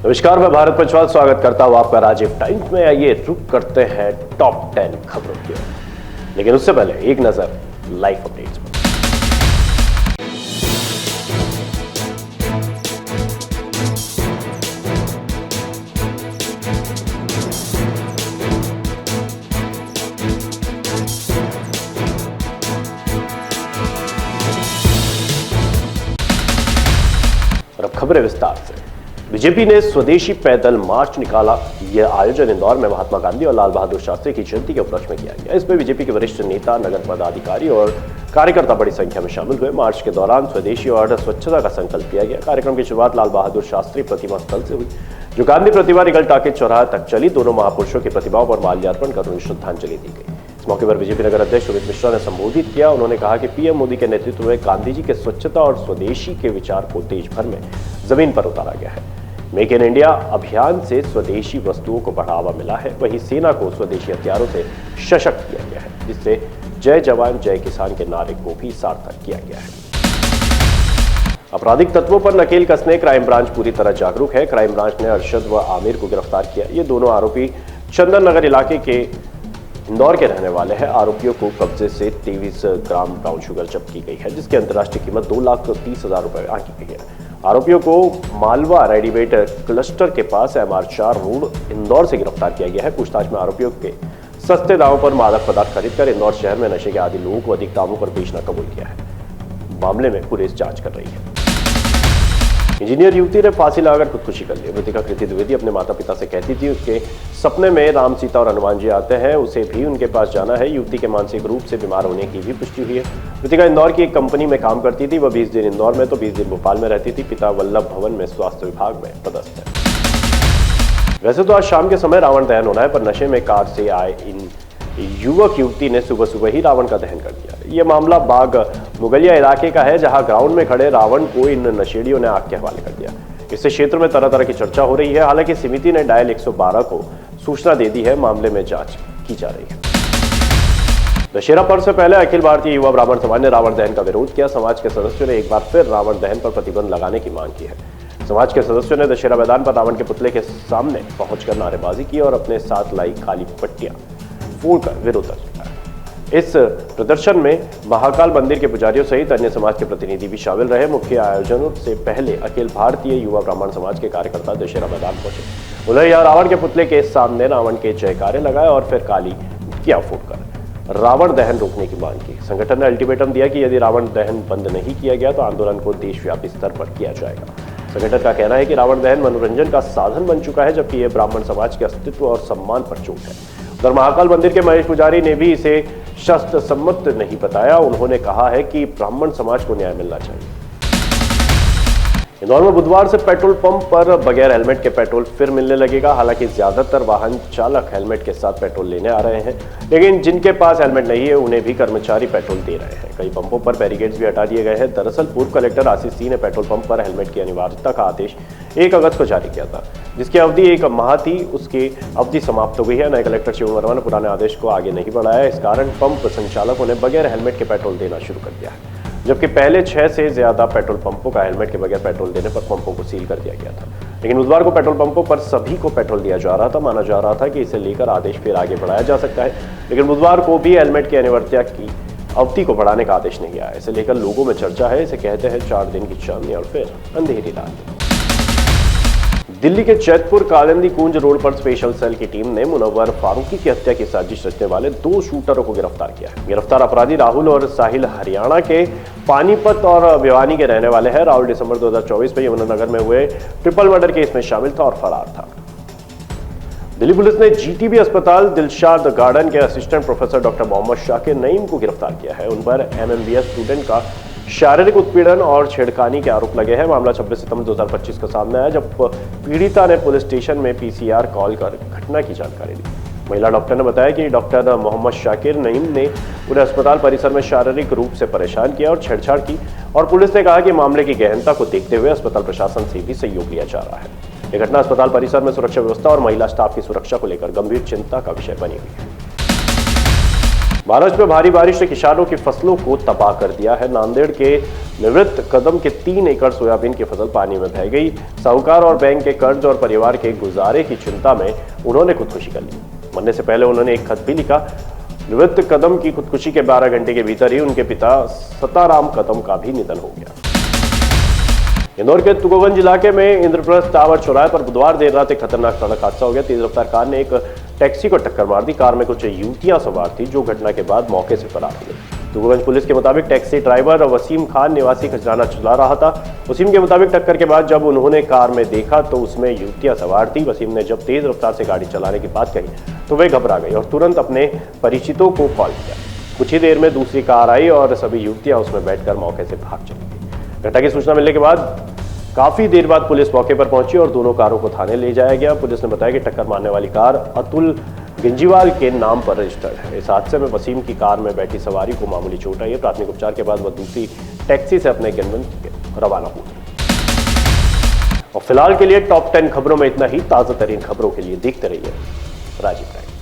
नमस्कार, मैं भारत पंचवाल स्वागत करता हूं आपका राजीव टाइम्स में। आइए रुक करते हैं टॉप 10 खबरों की ओर, लेकिन उससे पहले एक नजर लाइव अपडेट्स पर। और अब खबरें विस्तार से। बीजेपी ने स्वदेशी पैदल मार्च निकाला। यह आयोजन इंदौर में महात्मा गांधी और लाल बहादुर शास्त्री की जयंती के उपलक्ष्य में किया गया। इसमें बीजेपी के वरिष्ठ नेता, नगर पदाधिकारी और कार्यकर्ता बड़ी संख्या में शामिल हुए। मार्च के दौरान स्वदेशी और स्वच्छता का संकल्प किया गया। कार्यक्रम की शुरुआत लाल बहादुर शास्त्री प्रतिमा स्थल से हुई, जो गांधी प्रतिमा रिगल टाकिज चौराहा तक चली। दोनों महापुरुषों की प्रतिमाओं पर माल्यार्पण कर उन्हें श्रद्धांजलि दी गई। इस मौके पर बीजेपी नगर अध्यक्ष सुमित मिश्रा ने संबोधित किया। उन्होंने कहा कि पीएम मोदी के नेतृत्व में गांधी जी के स्वच्छता और स्वदेशी के विचार को देश भर में जमीन पर उतारा गया है। मेक इन इंडिया अभियान से स्वदेशी वस्तुओं को बढ़ावा मिला है। वहीं सेना को स्वदेशी हथियारों से सशक्त किया गया है, जिससे जय जवान जय किसान के नारे को भी सार्थक किया गया है। आपराधिक तत्वों पर नकेल कसने क्राइम ब्रांच पूरी तरह जागरूक है। क्राइम ब्रांच ने अरशद व आमिर को गिरफ्तार किया। ये दोनों आरोपी चंदन नगर इलाके के इंदौर के रहने वाले हैं। आरोपियों को कब्जे से 23 ग्राम ब्राउन शुगर जब्त की गई है, जिसकी अंतर्राष्ट्रीय कीमत 2,30,000 रुपए आंकी गई है। आरोपियों को मालवा रेडीमेड क्लस्टर के पास MR4 रोड इंदौर से गिरफ्तार किया गया है। पूछताछ में आरोपियों के सस्ते दामों पर मादक पदार्थ खरीदकर इंदौर शहर में नशे के आदी लोगों को अधिक दामों पर बेचना कबूल किया है। मामले में पुलिस जांच कर रही है। इंजीनियर युवती ने फांसी लगाकर खुदकुशी कर ली। मृतिका कृति द्विवेदी अपने माता पिता से कहती थी उसके सपने में राम, सीता और हनुमान जी आते हैं, उसे भी उनके पास जाना है। युवती के मानसिक रूप से बीमार होने की भी पुष्टि हुई है। मृतिका इंदौर की एक कंपनी में काम करती थी। वह 20 दिन इंदौर में तो 20 दिन भोपाल में रहती थी। पिता वल्लभ भवन में स्वास्थ्य विभाग में पदस्थ है। वैसे तो आज शाम के समय रावण दहन होना है, पर नशे में कार से आए इन युवक युवती ने सुबह सुबह ही रावण का दहन कर दिया। यह मामला बाग मुगलिया इलाके का है, जहां ग्राउंड में खड़े रावण को इन नशेड़ियों ने आग के हवाले कर दिया। इससे क्षेत्र में तरह तरह की चर्चा हो रही है। हालांकि समिति ने डायल 112 को सूचना दे दी है। मामले में जांच की जा रही है। दशहरा पर्व से पहले अखिल भारतीय युवा ब्राह्मण समाज ने रावण दहन का विरोध किया। समाज के सदस्यों ने एक बार फिर रावण दहन पर प्रतिबंध लगाने की मांग की है। समाज के सदस्यों ने दशहरा मैदान पर रावण के पुतले के सामने पहुंचकर नारेबाजी की और अपने साथ लाई काली पट्टियां फोड़कर विरोध जताया। इस प्रदर्शन में महाकाल मंदिर के पुजारियों सहित अन्य समाज के प्रतिनिधि भी शामिल रहे। मुख्य आयोजनों से पहले अखिल भारतीय युवा ब्राह्मण समाज के कार्यकर्ता दशहरा मैदान पहुंचे। उन्होंने यहां रावण के पुतले के सामने रावण के जयकारे लगाए और फिर काली पट्टियां फोड़कर रावण दहन रोकने की मांग की। संगठन ने अल्टीमेटम दिया कि यदि रावण दहन बंद नहीं किया गया तो आंदोलन को देशव्यापी स्तर पर किया जाएगा। संगठन का कहना है कि रावण दहन मनोरंजन का साधन बन चुका है, जबकि यह ब्राह्मण समाज के अस्तित्व और सम्मान पर चोट है। उधर महाकाल मंदिर के महेश पुजारी ने भी इसे शस्त्र सम्मत नहीं बताया। उन्होंने कहा है कि ब्राह्मण समाज को न्याय मिलना चाहिए। इंदौर में बुधवार से पेट्रोल पंप पर बगैर हेलमेट के पेट्रोल फिर मिलने लगेगा। हालांकि ज्यादातर वाहन चालक हेलमेट के साथ पेट्रोल लेने आ रहे हैं, लेकिन जिनके पास हेलमेट नहीं है उन्हें भी कर्मचारी पेट्रोल दे रहे हैं। कई पंपों पर बैरिकेड्स भी हटा दिए गए हैं। दरअसल पूर्व कलेक्टर आशीष सिंह ने पेट्रोल पंप पर हेलमेट की अनिवार्यता का आदेश 1 अगस्त को जारी किया था, जिसकी अवधि 1 माह थी। उसकी अवधि समाप्त हो गई है। नए कलेक्टर शिव वर्मा ने पुराने आदेश को आगे नहीं बढ़ाया। इस कारण पंप संचालकों ने बगैर हेलमेट के पेट्रोल देना शुरू कर दिया है, जबकि पहले 6 से ज्यादा पेट्रोल पंपों का हेलमेट के बगैर पेट्रोल देने पर पंपों को सील कर दिया गया था। लेकिन बुधवार को पेट्रोल पंपों पर सभी को पेट्रोल दिया जा रहा था। माना जा रहा था कि इसे लेकर आदेश फिर आगे बढ़ाया जा सकता है, लेकिन बुधवार को भी हेलमेट की अनिवार्यता की अवधि को बढ़ाने का आदेश नहीं आया। इसे लेकर लोगों में चर्चा है। इसे कहते हैं 4 दिन की चांदनी और फिर अंधेरी रात। दिल्ली के जैतपुर कालिंदी कुंज रोड पर स्पेशल सेल की टीम ने मुनव्वर फारूकी की हत्या की साजिश रचने वाले 2 शूटरों को गिरफ्तार किया है। गिरफ्तार अपराधी राहुल और साहिल हरियाणा के पानीपत और भिवानी के रहने वाले हैं। राहुल दिसंबर 2024 में यमुनानगर में हुए ट्रिपल मर्डर केस में शामिल था और फरार था। दिल्ली पुलिस ने GTB अस्पताल दिलशाद गार्डन के assistant professor doctor Mohammad Shakir Naeem को गिरफ्तार किया है। उन पर MMBS स्टूडेंट का शारीरिक उत्पीड़न और छेड़खानी के आरोप लगे हैं। मामला 26 सितंबर 2025 को सामने आया, जब पीड़िता ने पुलिस स्टेशन में PCR कॉल कर घटना की जानकारी दी। महिला डॉक्टर ने बताया कि डॉक्टर मोहम्मद शाकिर नईम ने पूरे अस्पताल परिसर में शारीरिक रूप से परेशान किया और छेड़छाड़ की, और पुलिस ने कहा कि मामले की गहनता को देखते हुए अस्पताल प्रशासन से भी सहयोग लिया जा रहा है। यह घटना अस्पताल परिसर में सुरक्षा व्यवस्था और महिला स्टाफ की सुरक्षा को लेकर गंभीर चिंता का विषय बनी हुई है। महाराष्ट्र में भारी बारिश ने किसानों की फसलों को तबाह कर दिया है। नांदेड़ के निवृत्त कदम के 3 एकड़ सोयाबीन की फसल पानी में बह गई। साहूकार और बैंक के कर्ज और परिवार के गुजारे की चिंता में उन्होंने खुदकुशी कर ली। मरने से पहले उन्होंने एक खत भी लिखा। निवृत्त कदम की खुदकुशी के 12 घंटे के भीतर ही उनके पिता सताराम कदम का भी निधन हो गया। इंदौर के तुगोगंज इलाके में इंद्रप्रस्थ टावर चौराहे पर बुधवार देर रात एक खतरनाक सड़क हादसा हो गया। तेज रफ्तार कार ने एक टैक्सी को टक्कर मार दी। कार में कुछ युवतियां सवार थी जो घटना के बाद मौके से फरार हो गई। तुगोगंज पुलिस के मुताबिक टैक्सी ड्राइवर वसीम खान निवासी खजराना चला रहा था। वसीम के मुताबिक टक्कर के बाद जब उन्होंने कार में देखा तो उसमें युवतियां सवार थी। वसीम ने जब तेज रफ्तार से गाड़ी चलाने की बात कही तो वे घबरा गई और तुरंत अपने परिचितों को कॉल किया। कुछ ही देर में दूसरी कार आई और सभी युवतियां उसमें बैठकर मौके से भाग चली गई। घटना की सूचना मिलने के बाद काफी देर बाद पुलिस मौके पर पहुंची और दोनों कारों को थाने ले जाया गया। पुलिस ने बताया कि टक्कर मारने वाली कार अतुल गिंजीवाल के नाम पर रजिस्टर्ड है। इस हादसे में वसीम की कार में बैठी सवारी को मामूली चोट आई है। प्राथमिक उपचार के बाद वह दूसरी टैक्सी से अपने गंतव्य रवाना हुआ। और फिलहाल के लिए टॉप 10 खबरों में इतना ही। ताजा तरीन खबरों के लिए देखते रहिए राजीव राय।